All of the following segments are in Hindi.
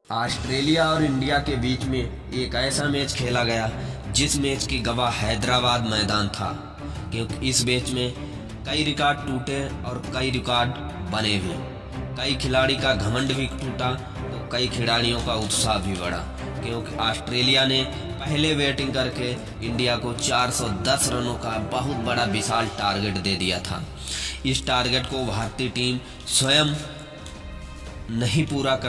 ऑस्ट्रेलिया और इंडिया के बीच में एक ऐसा मैच खेला गया जिस मैच की गवाह हैदराबाद मैदान था, क्योंकि इस मैच में कई रिकॉर्ड टूटे और कई रिकॉर्ड बने भी। कई खिलाड़ी का घमंड भी टूटा तो कई खिलाड़ियों का उत्साह भी बढ़ा, क्योंकि ऑस्ट्रेलिया ने पहले बैटिंग करके इंडिया को 410 रनों का बहुत बड़ा विशाल टारगेट दे दिया था। इस टारगेट को भारतीय टीम स्वयं नहीं पूरा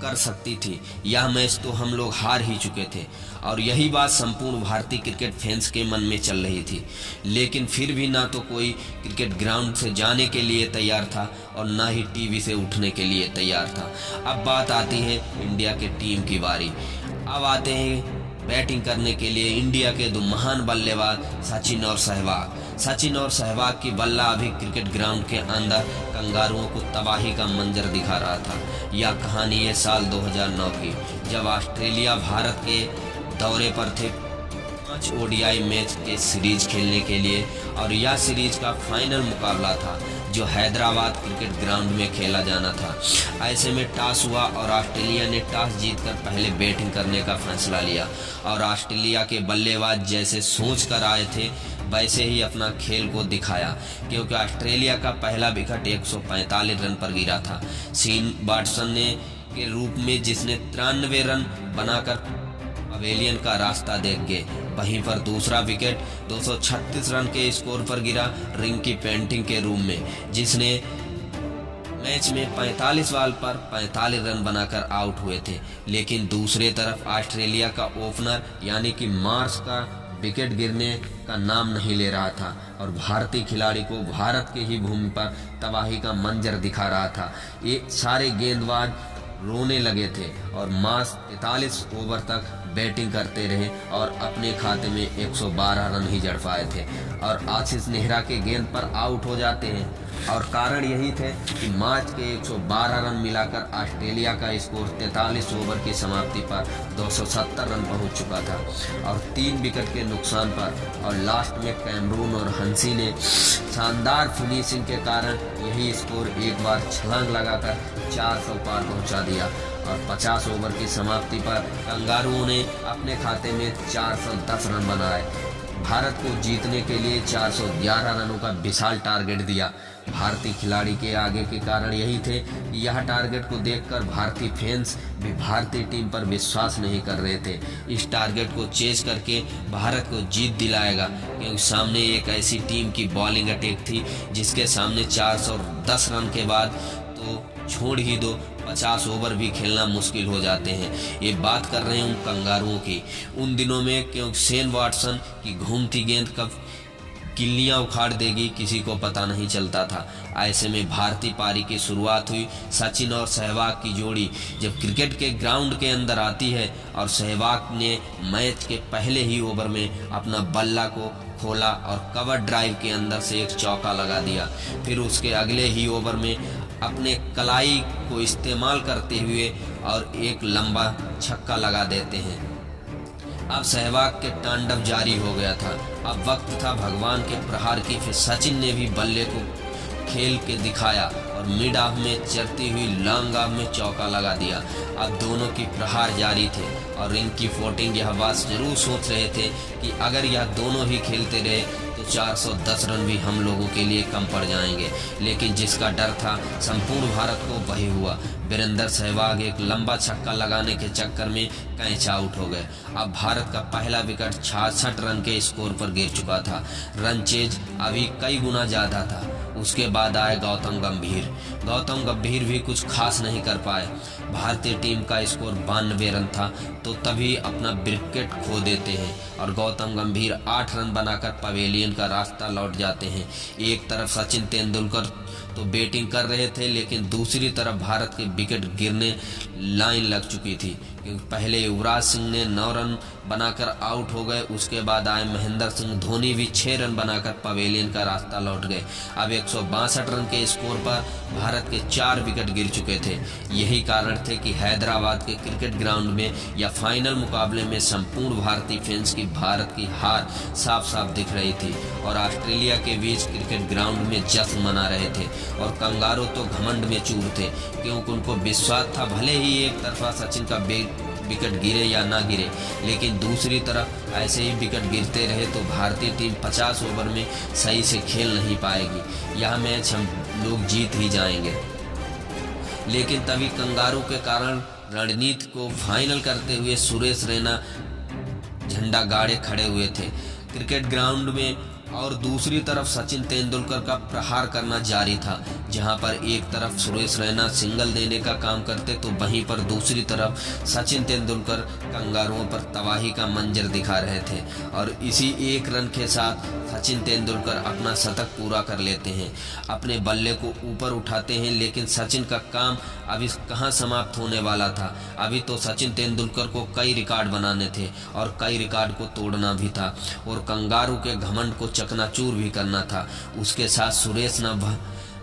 कर सकती थी। यह मैच तो हम लोग हार ही चुके थे और यही बात संपूर्ण भारतीय क्रिकेट फैंस के मन में चल रही थी। लेकिन फिर भी ना तो कोई क्रिकेट ग्राउंड से जाने के लिए तैयार था और ना ही टीवी से उठने के लिए तैयार था। अब बात आती है इंडिया के टीम की बारी। अब आते हैं बैटिंग करने के लिए इंडिया के दो महान बल्लेबाज सचिन और सहवाग की बल्ला अभी क्रिकेट ग्राउंड के अंदर कंगारुओं को तबाही का मंजर दिखा रहा था। यह कहानी है साल 2009 की, जब ऑस्ट्रेलिया भारत के दौरे पर थे 5 ओडीआई मैच के सीरीज खेलने के लिए, और यह सीरीज का फाइनल मुकाबला था जो हैदराबाद क्रिकेट ग्राउंड में खेला जाना था। ऐसे में टॉस हुआ और ऑस्ट्रेलिया ने टॉस जीतकर पहले बैटिंग करने का फैसला लिया और ऑस्ट्रेलिया के बल्लेबाज जैसे सोच कर आए थे वैसे ही अपना खेल को दिखाया, क्योंकि ऑस्ट्रेलिया का पहला विकेट 145 रन पर गिरा था सीन वाटसन ने के रूप में, जिसने 93 रन बनाकर पवेलियन का रास्ता देख गए। वहीं पर दूसरा विकेट 236 रन के स्कोर पर गिरा रिंकी पेंटिंग के रूप में, जिसने मैच में 45 बॉल पर 45 रन बनाकर आउट हुए थे। लेकिन दूसरे तरफ ऑस्ट्रेलिया का ओपनर यानी कि मार्श का विकेट गिरने का नाम नहीं ले रहा था और भारतीय खिलाड़ी को भारत के ही भूमि पर तबाही का मंजर दिखा रहा था। ये सारे गेंदबाज रोने लगे थे और मार्श 43 ओवर तक बैटिंग करते रहे और अपने खाते में 112 रन ही जड़ पाए थे और आशीष नेहरा के गेंद पर आउट हो जाते हैं। और कारण यही थे कि मैच के 112 रन मिलाकर ऑस्ट्रेलिया का स्कोर 43 ओवर की समाप्ति पर 270 रन पहुंच चुका था और 3 विकेट के नुकसान पर। और लास्ट में कैमरून और हंसी ने शानदार फिनिशिंग के कारण यही स्कोर एक बार छलांग लगाकर 400 पार पहुंचा दिया और 50 ओवर की समाप्ति पर कंगारुओं ने अपने खाते में 410 रन बनाए। भारत को जीतने के लिए 411 रनों का विशाल टारगेट दिया। भारतीय खिलाड़ी के आगे के कारण यही थे कि यह टारगेट को देखकर भारतीय फैंस भी भारतीय टीम पर विश्वास नहीं कर रहे थे। इस टारगेट को चेज करके भारत को जीत दिलाएगा, क्योंकि सामने एक ऐसी टीम की बॉलिंग अटैक थी जिसके सामने 410 रन के बाद तो छोड़ ही दो 50 ओवर भी खेलना मुश्किल हो जाते हैं। ये बात कर रहे हैं उन कंगारुओं की उन दिनों में, क्योंकि शेन वाटसन की घूमती गेंद कब किल्लियां उखाड़ देगी किसी को पता नहीं चलता था। ऐसे में भारतीय पारी की शुरुआत हुई। सचिन और सहवाग की जोड़ी जब क्रिकेट के ग्राउंड के अंदर आती है और सहवाग ने मैच के पहले ही ओवर में अपना बल्ला को खोला और कवर ड्राइव के अंदर से एक चौका लगा दिया। फिर उसके अगले ही ओवर में अपने कलाई को इस्तेमाल करते हुए और एक लंबा छक्का लगा देते हैं। अब सहवाग के तांडव जारी हो गया था। अब वक्त था भगवान के प्रहार की। फिर सचिन ने भी बल्ले को खेल के दिखाया और मिड ऑफ में चलती हुई लॉन्ग ऑफ में चौका लगा दिया। अब दोनों की प्रहार जारी थे और रिंकी पोंटिंग यह बात जरूर सोच रहे थे कि अगर यह दोनों ही खेलते रहे तो 410 रन भी हम लोगों के लिए कम पड़ जाएंगे। लेकिन जिसका डर था संपूर्ण भारत को वही हुआ। वीरेंद्र सहवाग एक लंबा छक्का लगाने के चक्कर में कैच आउट हो गए। अब भारत का पहला विकेट 66 रन के स्कोर पर गिर चुका था। रन चेज अभी कई गुना ज्यादा था। उसके बाद आए गौतम गंभीर भी कुछ खास नहीं कर पाए। भारतीय टीम का स्कोर 92 रन था तो तभी अपना विकेट खो देते हैं और गौतम गंभीर 8 रन बनाकर पवेलियन का रास्ता लौट जाते हैं। एक तरफ सचिन तेंदुलकर तो बैटिंग कर रहे थे, लेकिन दूसरी तरफ भारत के विकेट गिरने लाइन लग चुकी थी, क्योंकि पहले युवराज सिंह ने 9 रन बनाकर आउट हो गए। उसके बाद आए महेंद्र सिंह धोनी भी 6 रन बनाकर पवेलियन का रास्ता लौट गए। अब 162 रन के स्कोर पर भारत के 4 विकेट गिर चुके थे। यही कारण थे कि हैदराबाद के क्रिकेट ग्राउंड में या फाइनल मुकाबले में संपूर्ण भारतीय फैंस की भारत की हार साफ साफ दिख रही थी और ऑस्ट्रेलिया के बीच क्रिकेट ग्राउंड में जश्न मना रहे थे। और कंगारू तो घमंड में चूर थे, क्योंकि उनको विश्वास था भले ही एक तरफा सचिन का विकेट गिरे या ना गिरे, लेकिन दूसरी तरफ ऐसे ही विकेट गिरते रहे तो भारतीय टीम 50 ओवर में सही से खेल नहीं पाएगी। यह मैच हम लोग जीत ही जाएंगे। लेकिन तभी कंगारू के कारण रणनीति को फाइनल करते हुए सुरेश रैना झंडा गाड़े खड़े हुए थे क्रिकेट ग्राउंड में, और दूसरी तरफ सचिन तेंदुलकर का प्रहार करना जारी था। जहां पर एक तरफ सुरेश रैना सिंगल देने का काम करते तो वहीं पर दूसरी तरफ सचिन तेंदुलकर कंगारुओं पर तबाही का मंजर दिखा रहे थे। और इसी 1 रन के साथ सचिन तेंदुलकर अपना शतक पूरा कर लेते हैं, अपने बल्ले को ऊपर उठाते हैं। लेकिन सचिन का काम अभी कहां समाप्त होने वाला था। अभी तो सचिन तेंदुलकर को कई रिकॉर्ड बनाने थे और कई रिकॉर्ड को तोड़ना भी था और कंगारू के घमंड को चकनाचूर भी करना था। उसके साथ सुरेश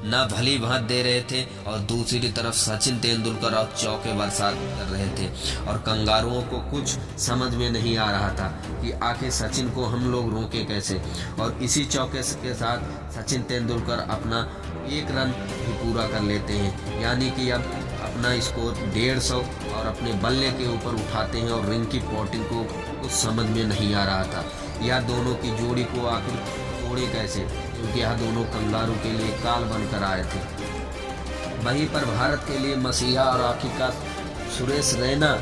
ना भली भांत दे रहे थे और दूसरी तरफ सचिन तेंदुलकर और चौके बरसात कर रहे थे। और कंगारुओं को कुछ समझ में नहीं आ रहा था कि आखिर सचिन को हम लोग रोके कैसे। और इसी चौके के साथ सचिन तेंदुलकर अपना 1 रन भी पूरा कर लेते हैं, यानी कि अब अपना स्कोर 150 और अपने बल्ले के ऊपर उठाते हैं। और रिंकी पोंटिंग को कुछ समझ में नहीं आ रहा था यह दोनों की जोड़ी को आखिर तोड़े कैसे, क्योंकि यह दोनों कंगारू के लिए काल बनकर आए थे। वहीं पर भारत के लिए मसीहा और आखिरकार सुरेश रैना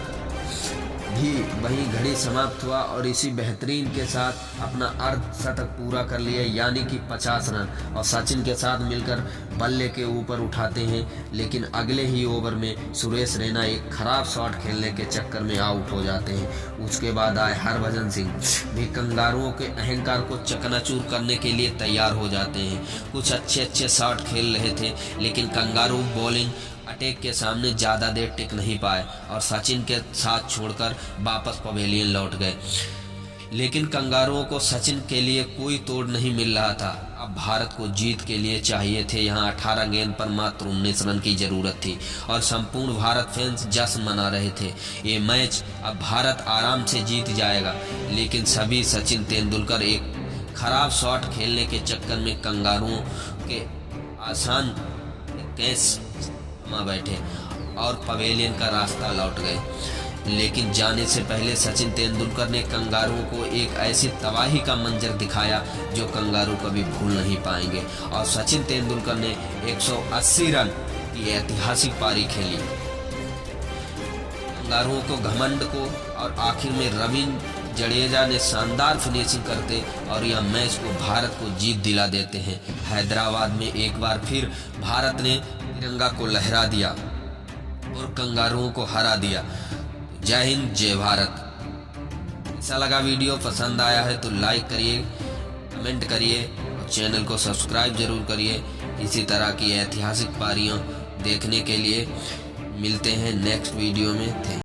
भी वहीं घड़ी समाप्त हुआ और इसी बेहतरीन के साथ अपना अर्धशतक पूरा कर लिया, यानी कि 50 रन, और सचिन के साथ मिलकर बल्ले के ऊपर उठाते हैं। लेकिन अगले ही ओवर में सुरेश रैना एक खराब शॉट खेलने के चक्कर में आउट हो जाते हैं। उसके बाद आए हरभजन सिंह भी कंगारुओं के अहंकार को चकनाचूर करने के लिए तैयार हो जाते हैं। कुछ अच्छे शॉट खेल रहे थे, लेकिन कंगारू बॉलिंग अटैक के सामने ज़्यादा देर टिक नहीं पाए और सचिन के साथ छोड़कर वापस पवेलियन लौट गए। लेकिन कंगारुओं को सचिन के लिए कोई तोड़ नहीं मिल रहा था। अब भारत को जीत के लिए चाहिए थे यहाँ 18 गेंद पर मात्र 19 रन की जरूरत थी और संपूर्ण भारत फैंस जश्न मना रहे थे। ये मैच अब भारत आराम से जीत जाएगा, लेकिन सभी सचिन तेंदुलकर एक खराब शॉट खेलने के चक्कर में कंगारुओं के आसान कैच बैठे और पवेलियन का रास्ता लौट गए। लेकिन जाने से पहले सचिन तेंदुलकर ने कंगारुओं को एक ऐसी तबाही का मंजर दिखाया जो कंगारू कभी भूल नहीं पाएंगे। और सचिन तेंदुलकर ने 180 रन की ऐतिहासिक पारी खेली। कंगारुओं को घमंड को और आखिर में रविंद्र जडेजा ने शानदार फिनिशिंग करते और यह मैच को भारत को जीत दिला देते हैं। हैदराबाद में एक बार फिर भारत ने तिरंगा को लहरा दिया और कंगारुओं को हरा दिया। जय हिंद, जय भारत। ऐसा लगा वीडियो पसंद आया है तो लाइक करिए, कमेंट करिए और चैनल को सब्सक्राइब जरूर करिए। इसी तरह की ऐतिहासिक पारियां देखने के लिए मिलते हैं नेक्स्ट वीडियो में।